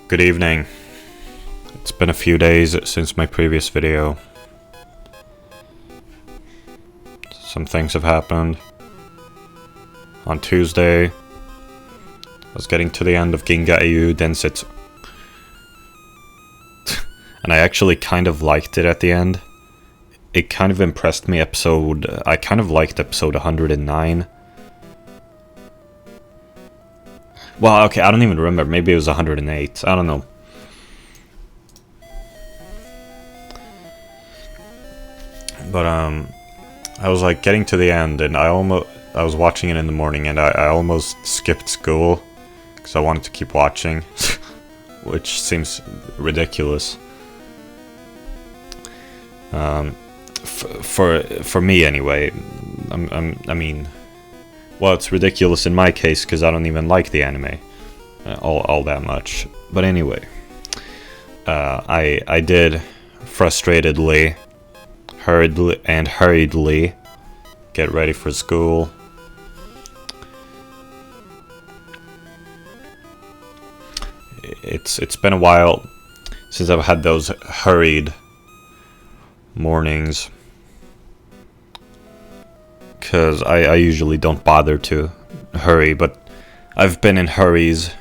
Good evening. It's been a few days since my previous video. Some things have happened. On Tuesday, I was getting to the end of Ginga EU Densetsu. And I actually kind of liked it at the end. It kind of impressed me. I kind of liked episode 109. Well, okay, I don't even remember. Maybe it was 108. I don't know. But I was like getting to the end, and I was watching it in the morning, and I almost skipped school because I wanted to keep watching, which seems ridiculous. For me anyway. I mean, well, it's ridiculous in my case because I don't even like the anime all that much. But anyway, I did frustratedly, hurriedly get ready for school. It's been a while since I've had those hurried mornings, because I usually don't bother to hurry, but I've been in hurries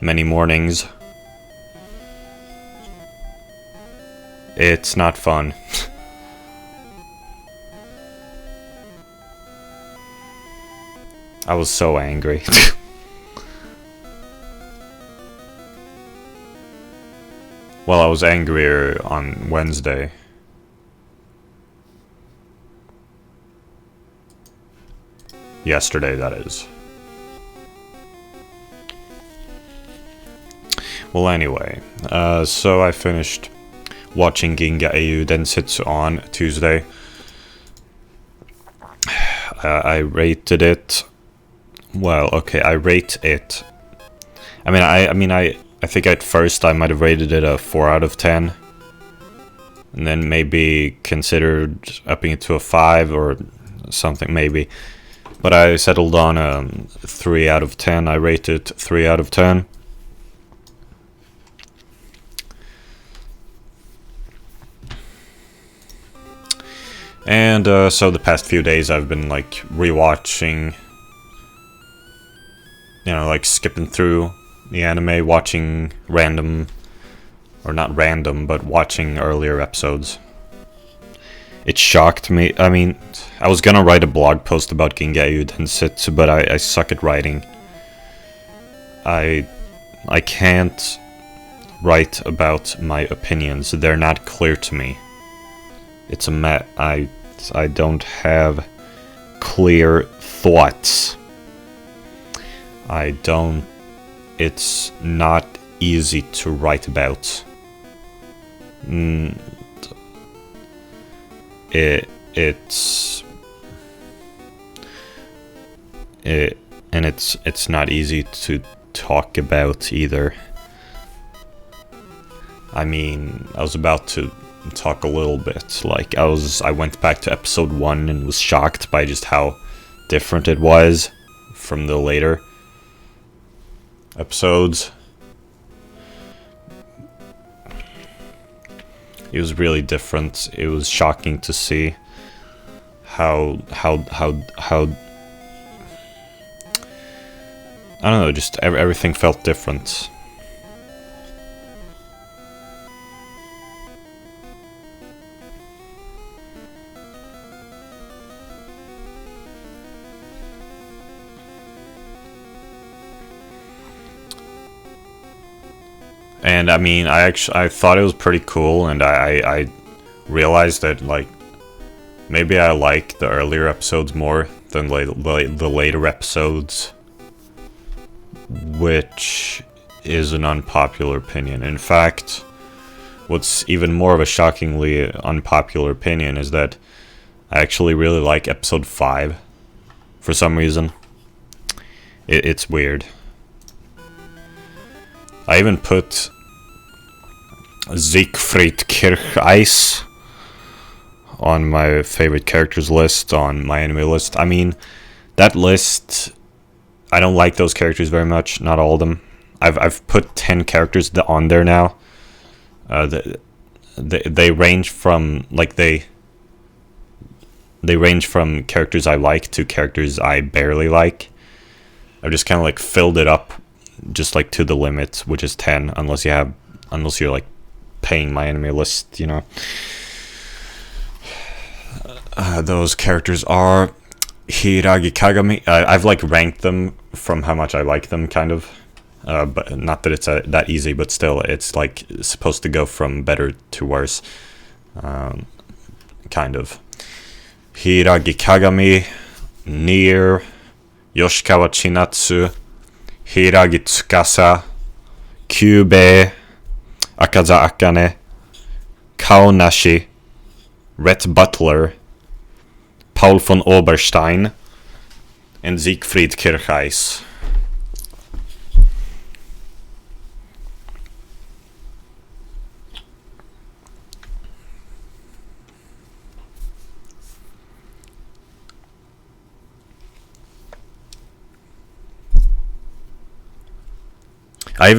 many mornings. It's not fun. I was so angry. Well, I was angrier on Wednesday. Yesterday, that is. Well, anyway, so I finished watching Ginga EU Densetsu on Tuesday. I rated it. Well, okay, I rate it. I think at first I might have rated it a 4 out of 10. And then maybe considered upping it to a 5 or something, maybe. But I settled on a 3 out of 10. I rated 3 out of 10. And so the past few days I've been like rewatching, like skipping through the anime, watching random, or not random, but watching earlier episodes. It shocked me. I mean, I was gonna write a blog post about Ginga EU Densetsu, but I suck at writing. I can't write about my opinions. They're not clear to me. It's a I don't have clear thoughts. It's not easy to write about. It's not easy to talk about either. I mean, I was about to talk a little bit. Like, I went back to episode 1 and was shocked by just how different it was from the later episodes. It was really different. It was shocking to see how I don't know, just everything felt different. And I mean, I thought it was pretty cool, and I realized that, like, maybe I like the earlier episodes more than the later episodes, which is an unpopular opinion. In fact, what's even more of a shockingly unpopular opinion is that I actually really like episode 5 for some reason. It's weird. I even put Siegfried Kircheis on my favorite characters list, on my anime list. I mean, that list, I don't like those characters very much, not all of them. I've put 10 characters on there now. They range from like they range from characters I like to characters I barely like. I've just kind of like filled it up, just like to the limit, which is 10, unless you're like paying my enemy list, you know. Those characters are Hiragi Kagami. I've like ranked them from how much I like them, kind of. But not that it's that easy, but still, it's like supposed to go from better to worse, kind of. Hiragi Kagami, Nier, Yoshikawa Chinatsu, Hiragi Tsukasa, Kyubey, Akaza Akane, Kaonashi, Rhett Butler, Paul von Oberstein, and Siegfried Kirchheis. I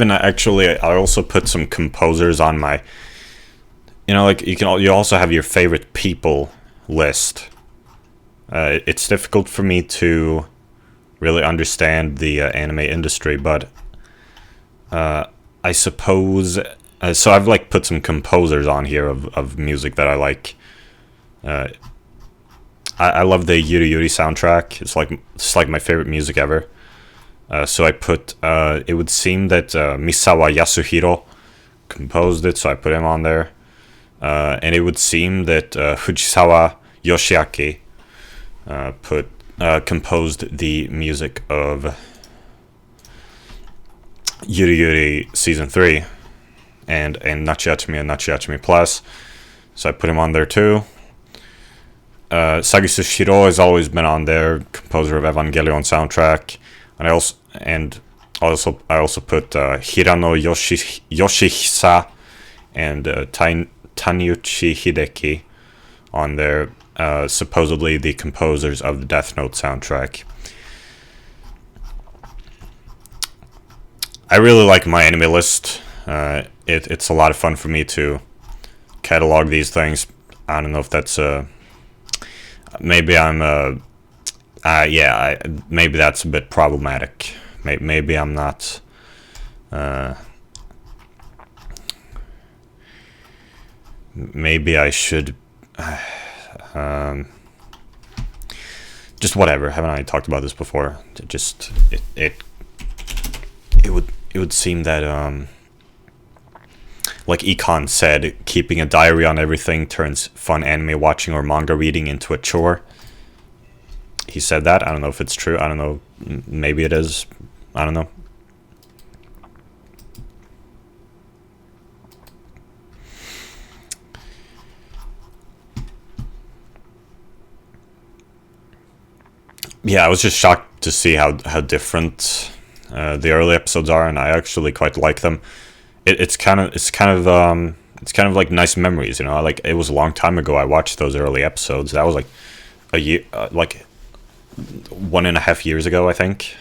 also put some composers on my, you know, like you also have your favorite people list. It's difficult for me to really understand the anime industry, but I suppose so. I've like put some composers on here of music that I like. I love the Yuri Yuri soundtrack. It's like my favorite music ever. So I put, it would seem that Misawa Yasuhiro composed it, so I put him on there. And it would seem that Fujisawa Yoshiaki composed the music of Yuri Yuri Season 3 and Nachiachimi and Nachiachimi Plus, so I put him on there too. Sagisu Shiro has always been on there, composer of Evangelion soundtrack. And I also put Hirano Yoshihisa and Taniuchi Hideki on there, supposedly the composers of the Death Note soundtrack. I really like my anime list. It's a lot of fun for me to catalog these things. I don't know if that's maybe I'm maybe that's a bit problematic. Maybe I'm not. Maybe I should. Just whatever. Haven't I talked about this before? It would seem that like Econ said, keeping a diary on everything turns fun anime watching or manga reading into a chore. He said that. I don't know if it's true. I don't know. Maybe it is. I don't know. Yeah, I was just shocked to see how different the early episodes are, and I actually quite like them. It's kind of like nice memories, you know. Like, it was a long time ago I watched those early episodes. That was like a year, like 1.5 years ago, I think.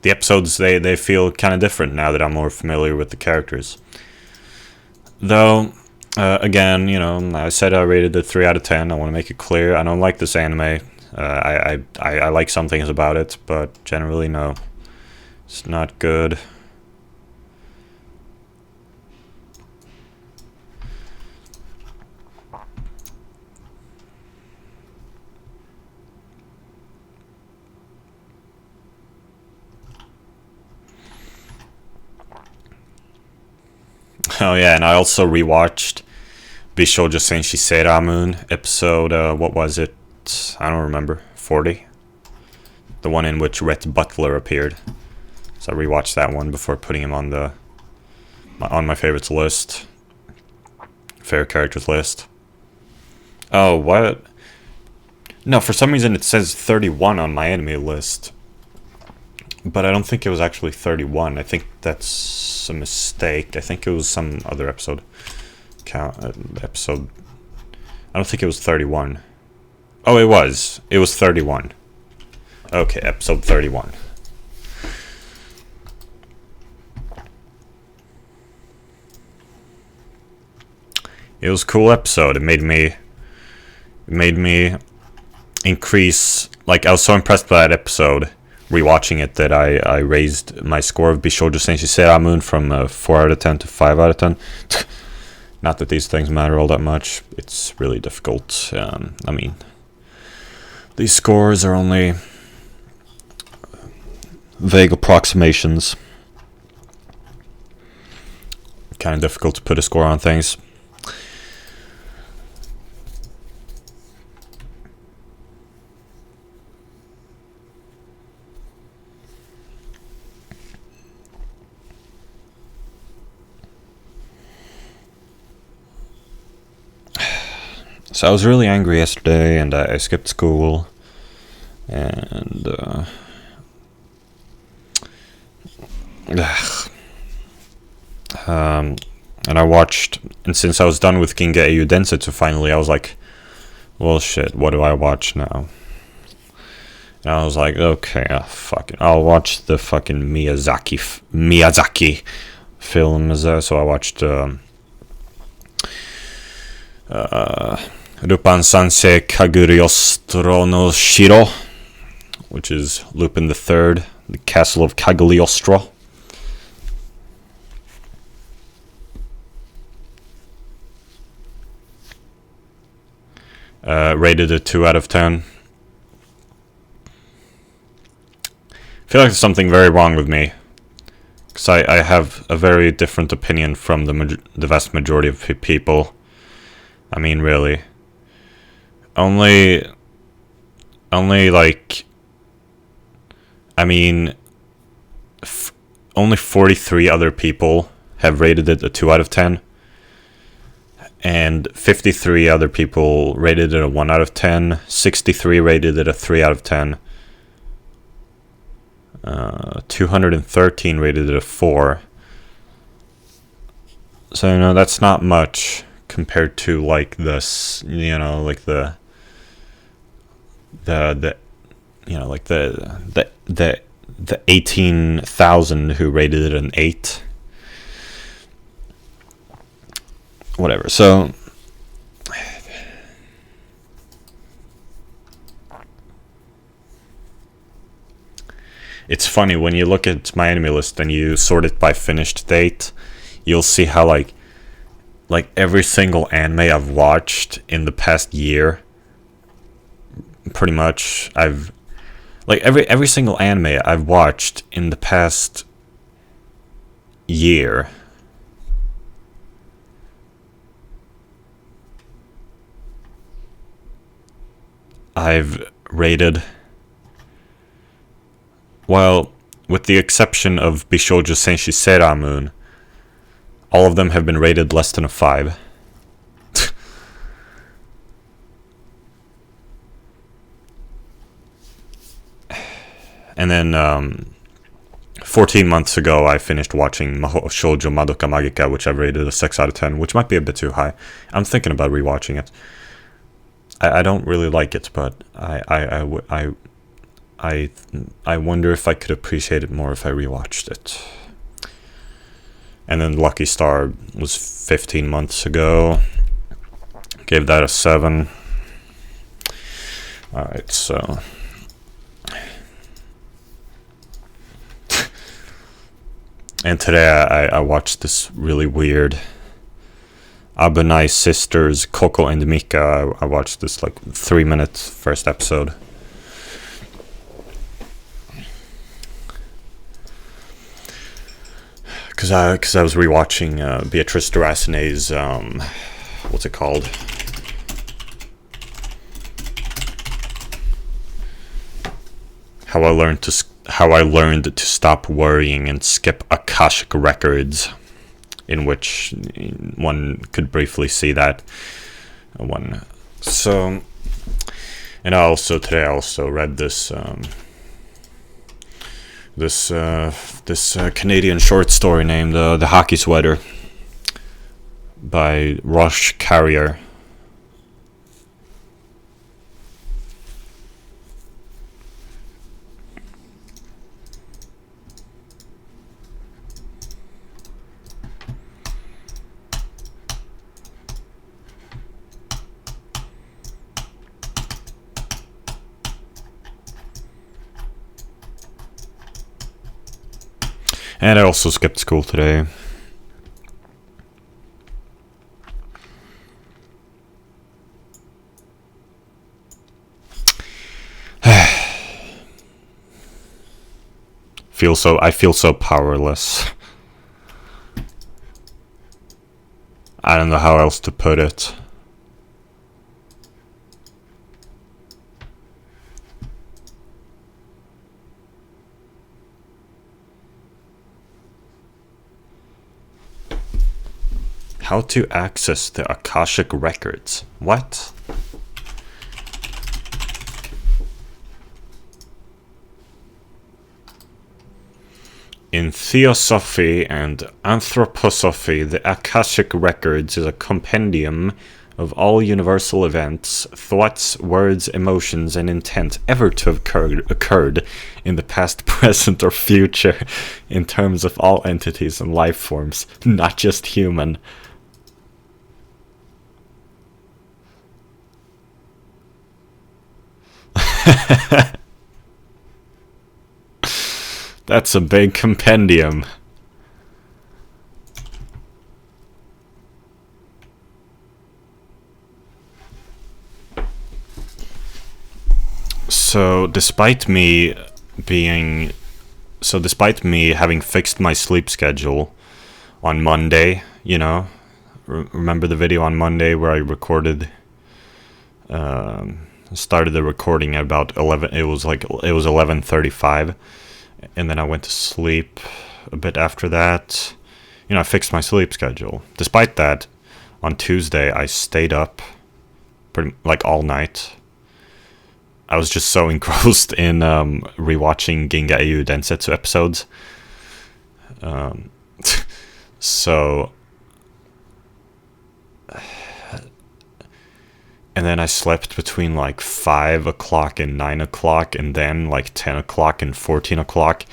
The episodes, they feel kind of different now that I'm more familiar with the characters. Though, again, you know, I said I rated it 3 out of 10. I want to make it clear. I don't like this anime. I like some things about it, but generally, no. It's not good. Oh yeah, and I also rewatched Bishoujo Senshi Seiramun episode, what was it? I don't remember. 40? The one in which Rhett Butler appeared. So I rewatched that one before putting him on my favorites list. favorite characters list. Oh, what? No, for some reason it says 31 on my anime list. But I don't think it was actually 31. I think that's a mistake. I think it was some other episode. Episode. I don't think it was 31. Oh, it was. It was 31. Okay, episode 31. It was a cool episode. It made me increase. Like, I was so impressed by that episode, rewatching it, that I raised my score of Bishoujo Senshi Seiramon from 4 out of 10 to 5 out of 10. Not that these things matter all that much. It's really difficult. I mean, these scores are only vague approximations. Kind of difficult to put a score on things. So I was really angry yesterday, and I skipped school, and and I watched, and since I was done with Ginga Eiyu Densetsu finally, I was like, well, shit, what do I watch now? And I was like, okay, fuck it, I'll watch the fucking Miyazaki films. So I watched Rupan Sansei Kaguryostro no Shiro, which is Lupin the Third, the Castle of Cagliostro. Rated a 2 out of 10. I feel like there's something very wrong with me, because I have a very different opinion from the vast majority of people. I mean, really. Only like, I mean, only 43 other people have rated it a 2 out of 10. And 53 other people rated it a 1 out of 10. 63 rated it a 3 out of 10. 213 rated it a 4. So, you know, that's not much compared to, like, this, you know, like the 18,000 who rated it an 8. Whatever. So it's funny when you look at my anime list and you sort it by finished date, you'll see how like every single anime I've watched in the past year, pretty much I've like every single anime I've watched in the past year, I've rated, well, with the exception of Bishoujo Senshi Seiramon, all of them have been rated less than a 5. And then 14 months ago I finished watching Shoujo Madoka Magica, which I've rated a 6 out of 10, which might be a bit too high. I'm thinking about rewatching it. I don't really like it, but I wonder if I could appreciate it more if I rewatched it. And then Lucky Star was 15 months ago. Gave that a 7. Alright, so and today I watched this really weird Abunai Sisters, Coco and Mika. I watched this like 3-minute first episode. Because I was rewatching Beatrice Duracine's, what's it called? How I learned to stop worrying and skip Akashic records. in which one could briefly see that one. So, and today I also read this Canadian short story named "The Hockey Sweater" by Rush Carrier. And I also skipped school today. I feel so powerless. I don't know how else to put it. How to access the Akashic records. What? In Theosophy and Anthroposophy, the Akashic records is a compendium of all universal events, thoughts, words, emotions, and intent ever to have occurred in the past, present, or future in terms of all entities and life forms, not just human. That's a big compendium. So, despite me having fixed my sleep schedule on Monday, you know, remember the video on Monday where I recorded, started the recording at about 11, it was 11:35, and then I went to sleep a bit after that. You know, I fixed my sleep schedule. Despite that, on Tuesday I stayed up all night. I was just so engrossed in rewatching Ginga Eiyu Densetsu episodes. So, and then I slept between 5 o'clock and 9 o'clock, and then 10 o'clock and 14 o'clock.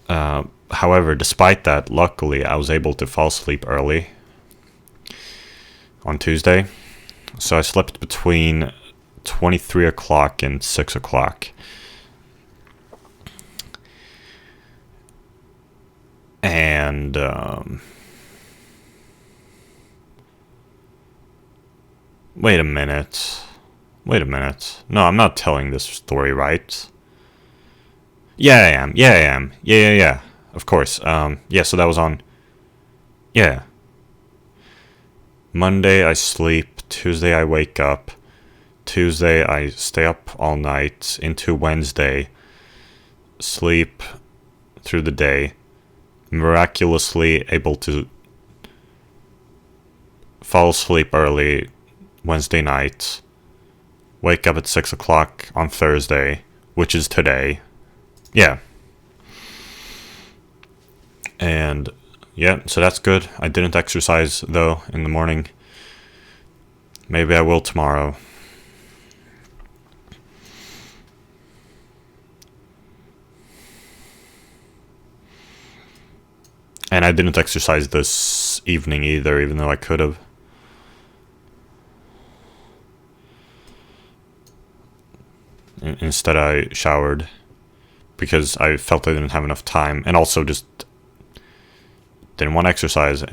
However, despite that, luckily I was able to fall asleep early on Tuesday. So I slept between 23 o'clock and 6 o'clock. And wait a minute. No, I'm not telling this story right. Yeah, I am. Yeah. Of course. Yeah, so that was on... Yeah. Monday I sleep. Tuesday I wake up. Tuesday I stay up all night into Wednesday. Sleep through the day. Miraculously able to fall asleep early Wednesday night. Wake up at 6 o'clock on Thursday, which is today. Yeah. And yeah, so that's good. I didn't exercise though in the morning. Maybe I will tomorrow. And I didn't exercise this evening either, even though I could have. Instead I showered because I felt I didn't have enough time, and also just didn't want to exercise,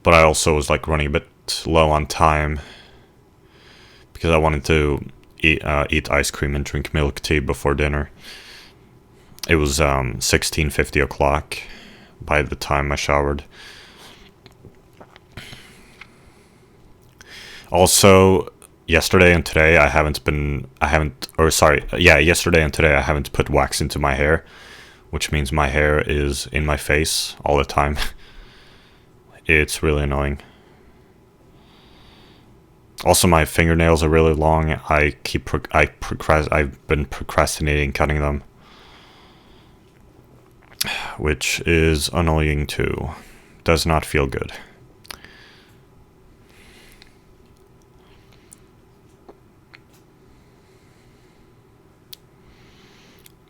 but I also was running a bit low on time because I wanted to eat ice cream and drink milk tea before dinner. It was 16:50 o'clock by the time I showered. Also, yesterday and today yesterday and today I haven't put wax into my hair, which means my hair is in my face all the time. It's really annoying. Also, my fingernails are really long. I've been procrastinating cutting them, which is annoying too. Does not feel good.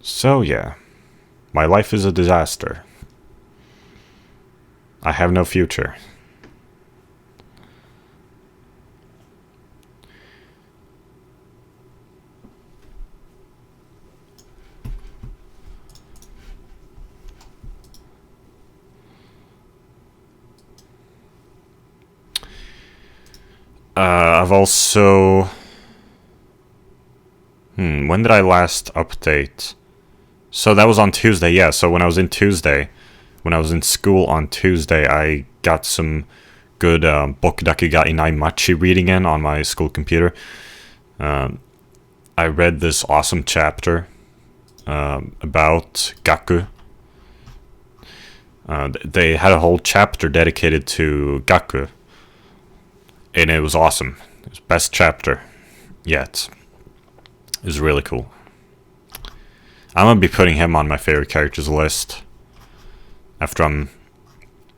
So yeah, my life is a disaster. I have no future. I've also... when did I last update? So that was on Tuesday, yeah. So when I was in school on Tuesday, I got some good Bokudaku ga Inai Machi reading in on my school computer. I read this awesome chapter about Gaku. They had a whole chapter dedicated to Gaku, and it was awesome. It was best chapter yet. It was really cool. I'm gonna be putting him on my favorite characters list after I'm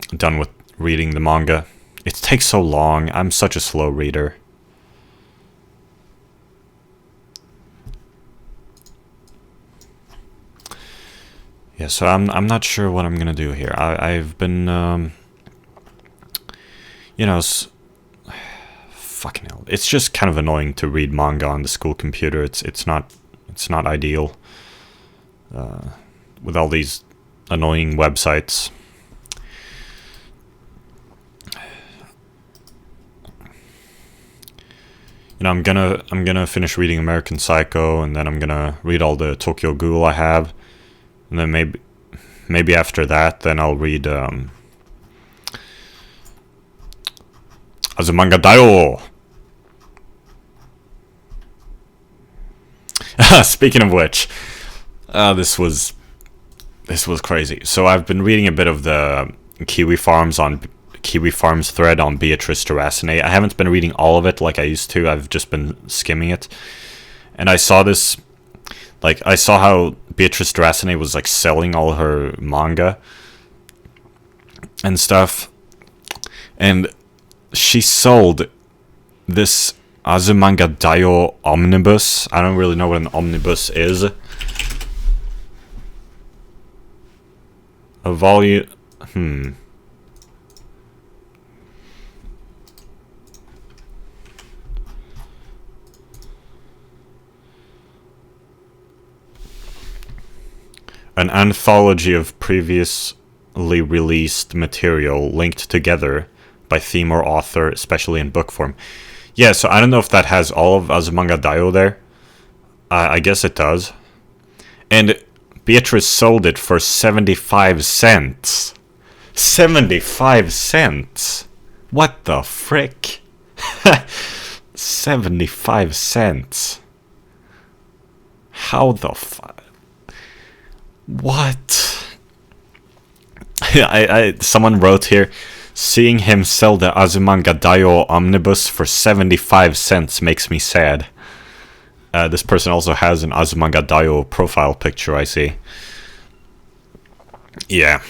done with reading the manga. It takes so long. I'm such a slow reader. Yeah, so I'm not sure what I'm gonna do here. I've been fucking hell. It's just kind of annoying to read manga on the school computer. It's not ideal. With all these annoying websites. I'm gonna finish reading American Psycho, and then I'm gonna read all the Tokyo Ghoul I have, and then maybe after that, then I'll read Azumanga Daioh. Speaking of which, this was crazy. So I've been reading a bit of the Kiwi Farms thread on Beatrice Terracine. I haven't been reading all of it like I used to. I've just been skimming it, and I saw this. I saw how Beatrice Terracine was selling all her manga and stuff, and she sold this Azumanga Daioh omnibus. I don't really know what an omnibus is. A volume. An anthology of previously released material linked together by theme or author, especially in book form. Yeah, so I don't know if that has all of Azumanga Daioh there. I guess it does. And Beatrice sold it for 75 cents. 75 cents? What the frick? 75 cents. How the fuck? What? Someone wrote here, seeing him sell the Azumanga Daioh omnibus for 75 cents makes me sad. This person also has an Azumanga Daioh profile picture, I see. Yeah.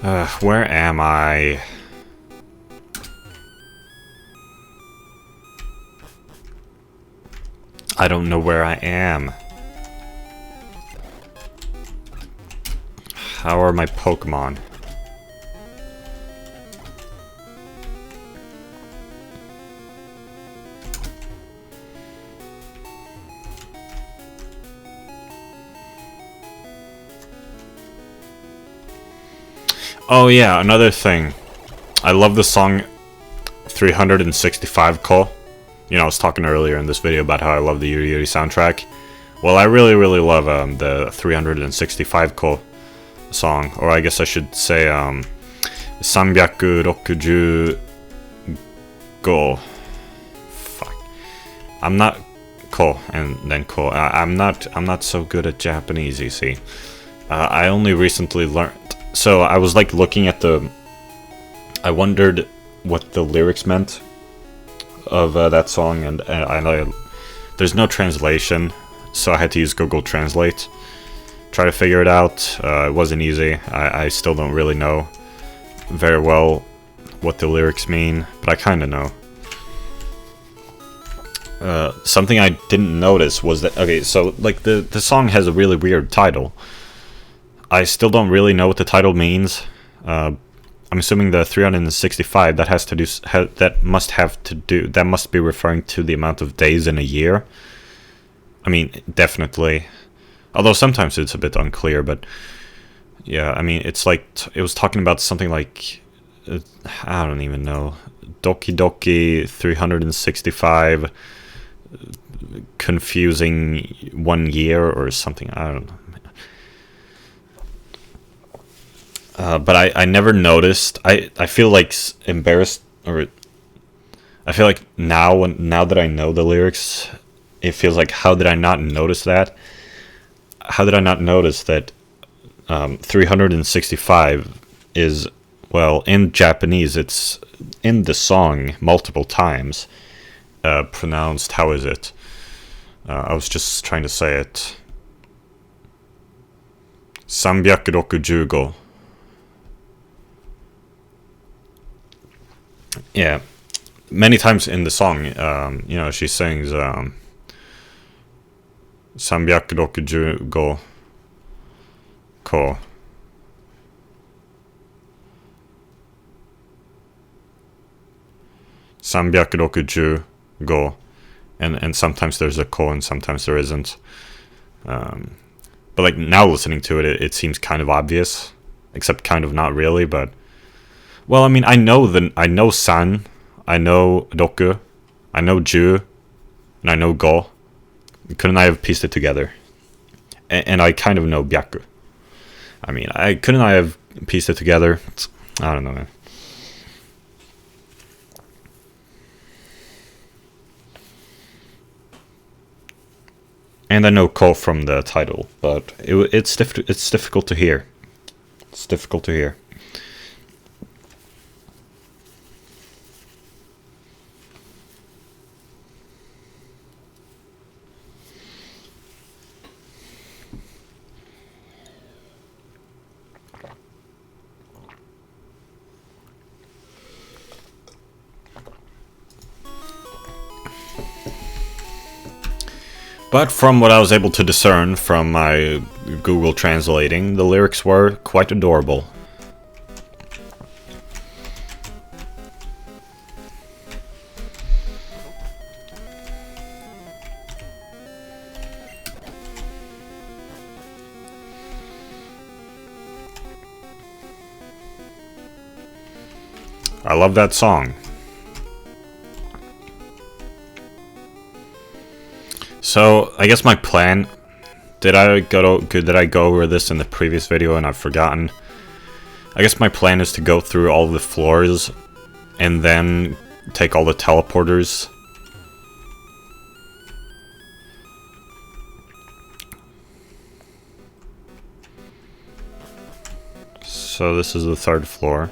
Where am I? I don't know where I am. How are my Pokémon? Oh yeah, another thing. I love the song 365 Call. You know, I was talking earlier in this video about how I love the Yuri Yuri soundtrack. Well, I really, really love the 365 Call song. Or I guess I should say 365 Go. Fuck. I'm not Ko and then Ko. I'm not so good at Japanese, you see. I only recently learned. So I was like looking at I wondered what the lyrics meant of that song, and I know there's no translation, so I had to use Google Translate. Try to figure it out. It wasn't easy. I still don't really know very well what the lyrics mean, but I kind of know. Something I didn't notice was that, okay, so like the song has a really weird title. I still don't really know what the title means. I'm assuming the 365 that has to do that must be referring to the amount of days in a year. I mean, definitely. Although sometimes it's a bit unclear, but yeah, I mean, it's like it was talking about something like I don't even know. Doki Doki 365 confusing 1 year or something. I don't know. But I never noticed. I feel like embarrassed, or I feel like now that I know the lyrics, it feels like, how did I not notice that? How did I not notice that 365 is, well, in Japanese, it's in the song multiple times, pronounced, how is it? I was just trying to say it. 365. Yeah, many times in the song, you know, she sings 365 ko. Go, and sometimes there's a ko and sometimes there isn't. But like now listening to it, it seems kind of obvious, except kind of not really. But well, I mean, I know san, I know roku, I know ju, and I know go. Couldn't I have pieced it together? And I kind of know byaku. I mean, couldn't I have pieced it together? I don't know, man. And I know ko from the title, but it's difficult to hear. It's difficult to hear. But from what I was able to discern from my Google translating, the lyrics were quite adorable. I love that song. So, I guess my plan, did I go over this in the previous video and I've forgotten? I guess my plan is to go through all the floors and then take all the teleporters. So this is the 3rd floor.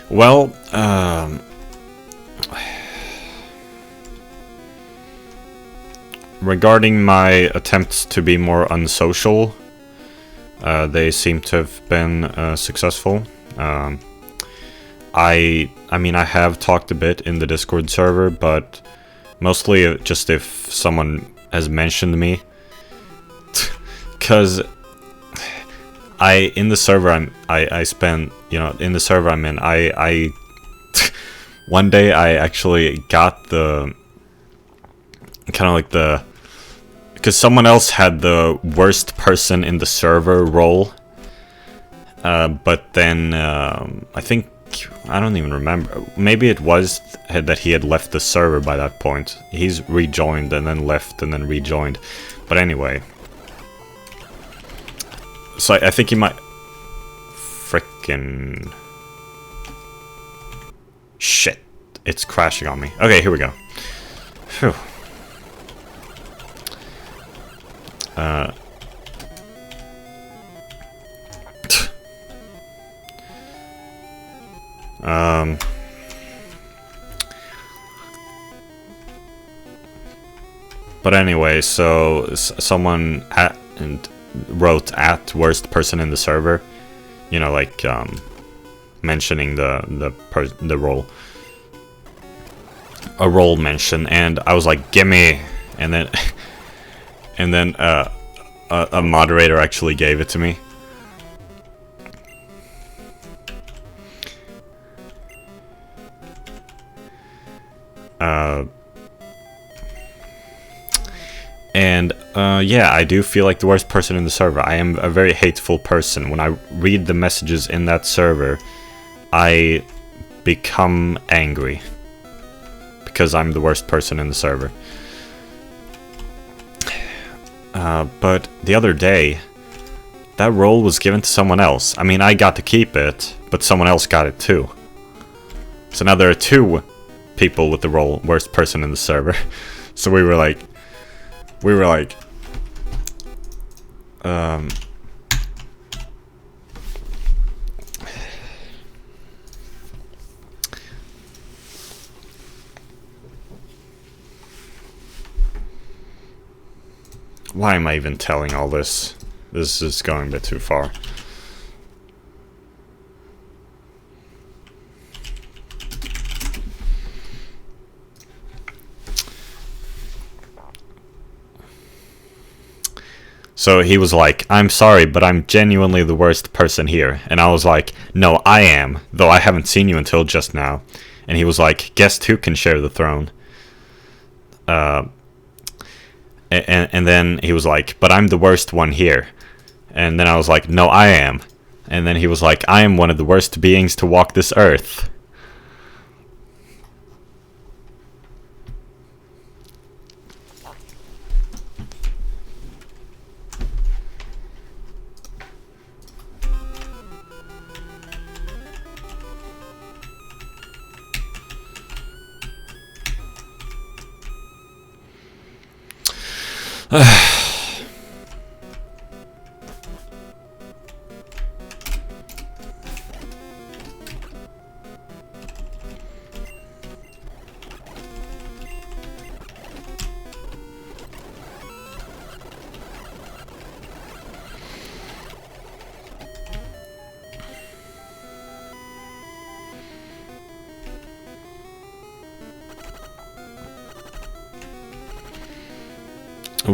Well, regarding my attempts to be more unsocial, they seem to have been successful. I mean, I have talked a bit in the Discord server, but mostly just if someone has mentioned me. Because in the server I spent, you know, in the server I'm in, I one day I actually got the kind of like the, because someone else had the worst person in the server role, but then I think, I don't even remember, maybe it was that he had left the server by that point. He's rejoined and then left and then rejoined, but anyway. So I think he might... Frickin'... Shit. It's crashing on me. Okay, here we go. Phew. But anyway, so someone wrote at worst person in the server, you know, like mentioning the role, a role mention, and I was like, gimme, and then a moderator actually gave it to me. And yeah, I do feel like the worst person in the server. I am a very hateful person. When I read the messages in that server, I become angry because I'm the worst person in the server. But the other day, that role was given to someone else. I mean, I got to keep it, but someone else got it too. So now there are two people with the role worst person in the server. So we were like, why am I even telling all this? This is going a bit too far. So he was like, I'm sorry, but I'm genuinely the worst person here. And I was like, no, I am, though I haven't seen you until just now. And he was like, guess who can share the throne? And then he was like, but I'm the worst one here. And then I was like, no, I am. And then he was like, I am one of the worst beings to walk this earth.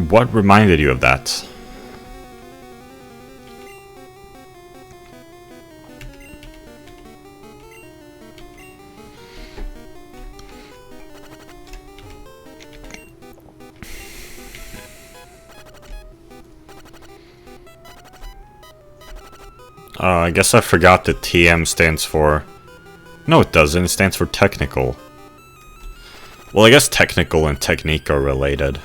What reminded you of that? I guess I forgot that TM stands for... No, it doesn't. It stands for technical. Well, I guess technical and technique are related.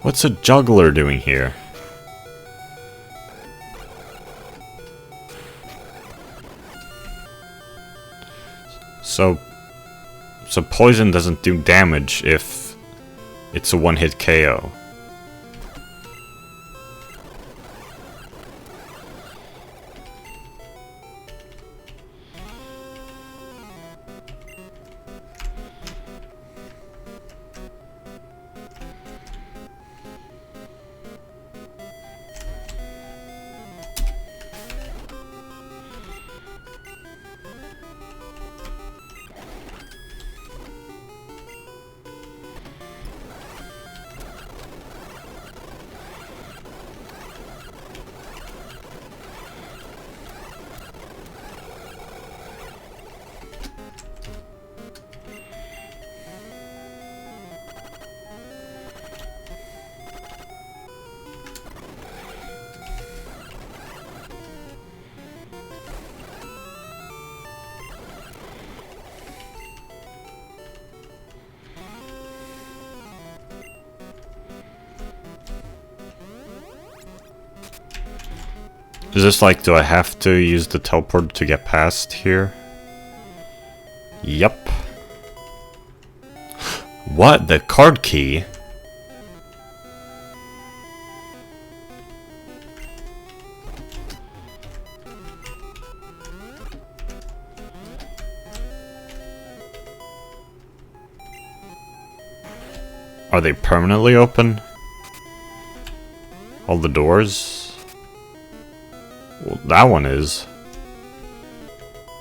What's a juggler doing here? So poison doesn't do damage if it's a one-hit KO. Is this like, do I have to use the teleport to get past here? Yup. What? The card key? Are they permanently open? All the doors? Well, that one is.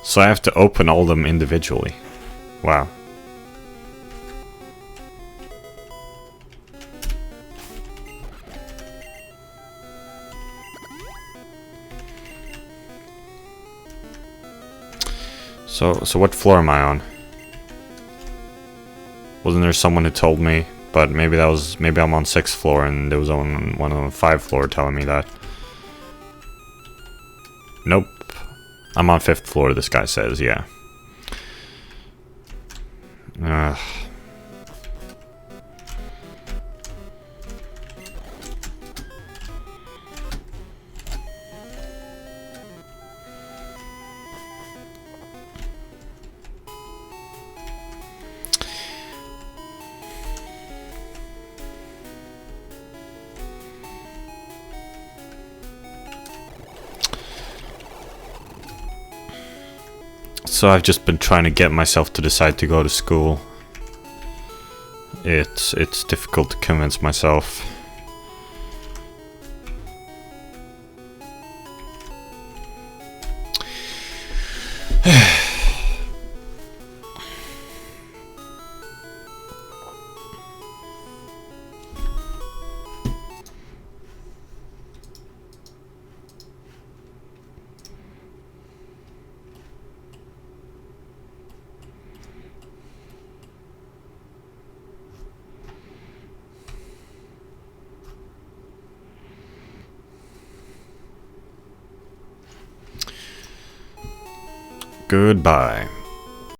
So I have to open all of them individually. Wow. So what floor am I on? Wasn't there someone who told me? But maybe I'm on 6th floor and there was one on 5th floor telling me that. Nope. I'm on 5th floor, this guy says, yeah. So I've just been trying to get myself to decide to go to school. It's difficult to convince myself. Goodbye.